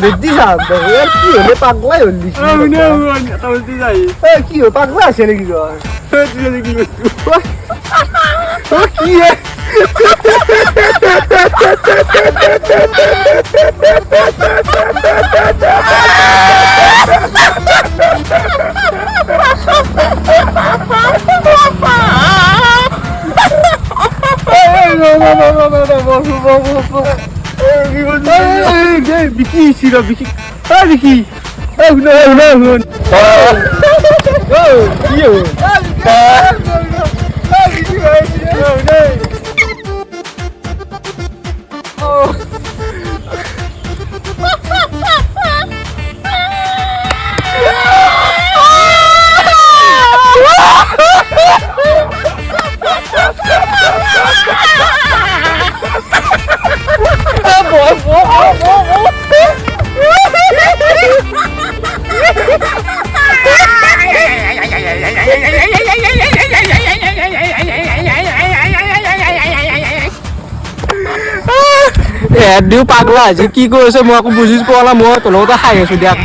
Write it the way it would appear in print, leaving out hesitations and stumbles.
Ready সাহেব কি হলে পাগলাই হলি কি হল পাগলা আছে নাকি কি Vicky, Sira, Vicky. Ah, Vicky. Oh, no. Oh, you. দিও পাগলা আজি কি কৈছে মই আকৌ বুজিছ পোৱা নাই মই তোৰ লগত হাঁহি আছো দেখ